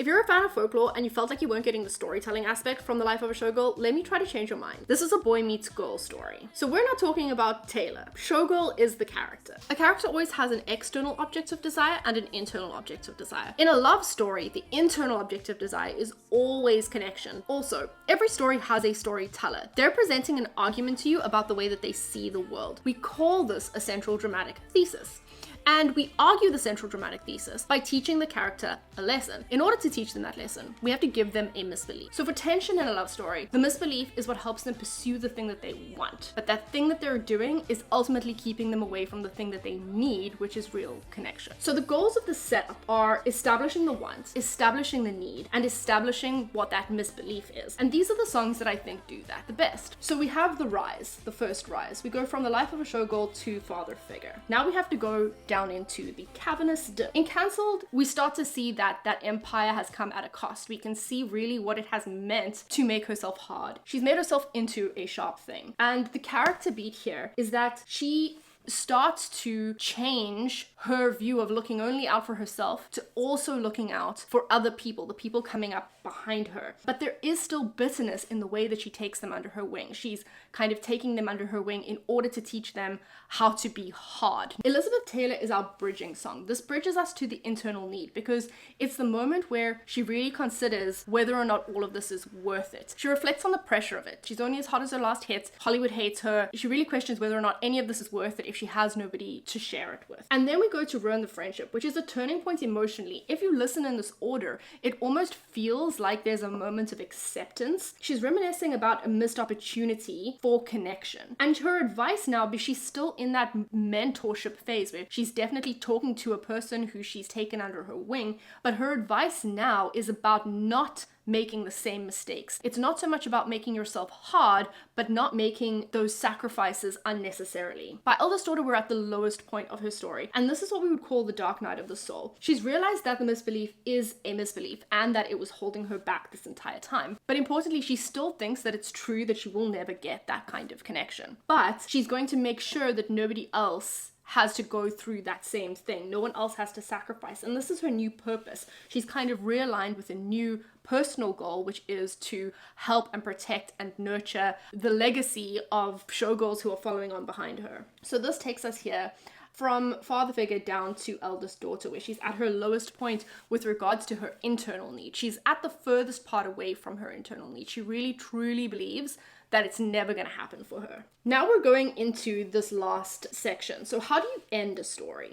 If you're a fan of folklore and you felt like you weren't getting the storytelling aspect from the life of a showgirl, let me try to change your mind. This is a boy meets girl story. So we're not talking about Taylor. Showgirl is the character. A character always has an external object of desire and an internal object of desire. In a love story, the internal object of desire is always connection. Also, every story has a storyteller. They're presenting an argument to you about the way that they see the world. We call this a central dramatic thesis. And we argue the central dramatic thesis by teaching the character a lesson. In order to teach them that lesson, we have to give them a misbelief. So for tension in a love story, the misbelief is what helps them pursue the thing that they want. But that thing that they're doing is ultimately keeping them away from the thing that they need, which is real connection. So the goals of the setup are establishing the want, establishing the need, and establishing what that misbelief is. And these are the songs that I think do that the best. So we have the rise, the first rise. We go from the life of a showgirl to father figure. Now we have to go down into the cavernous dip. In Cancelled, we start to see that empire has come at a cost. We can see really what it has meant to make herself hard. She's made herself into a sharp thing. And the character beat here is that she starts to change her view of looking only out for herself to also looking out for other people, the people coming up behind her. But there is still bitterness in the way that she takes them under her wing. She's kind of taking them under her wing in order to teach them how to be hard. Elizabeth Taylor is our bridging song. This bridges us to the internal need because it's the moment where she really considers whether or not all of this is worth it. She reflects on the pressure of it. She's only as hot as her last hit. Hollywood hates her. She really questions whether or not any of this is worth it if she has nobody to share it with. And then we go to Ruin the Friendship, which is a turning point emotionally. If you listen in this order, it almost feels like there's a moment of acceptance. She's reminiscing about a missed opportunity for connection. And her advice now, because she's still in that mentorship phase where she's definitely talking to a person who she's taken under her wing, but her advice now is about not making the same mistakes. It's not so much about making yourself hard, but not making those sacrifices unnecessarily. By eldest daughter, we're at the lowest point of her story, and this is what we would call the dark night of the soul. She's realized that the misbelief is a misbelief and that it was holding her back this entire time. But importantly, she still thinks that it's true that she will never get that kind of connection. But she's going to make sure that nobody else has to go through that same thing. No one else has to sacrifice. And this is her new purpose. She's kind of realigned with a new personal goal, which is to help and protect and nurture the legacy of showgirls who are following on behind her. So this takes us here from father figure down to eldest daughter, where she's at her lowest point with regards to her internal need. She's at the furthest part away from her internal need. She really truly believes that it's never going to happen for her. Now we're going into this last section. So how do you end a story?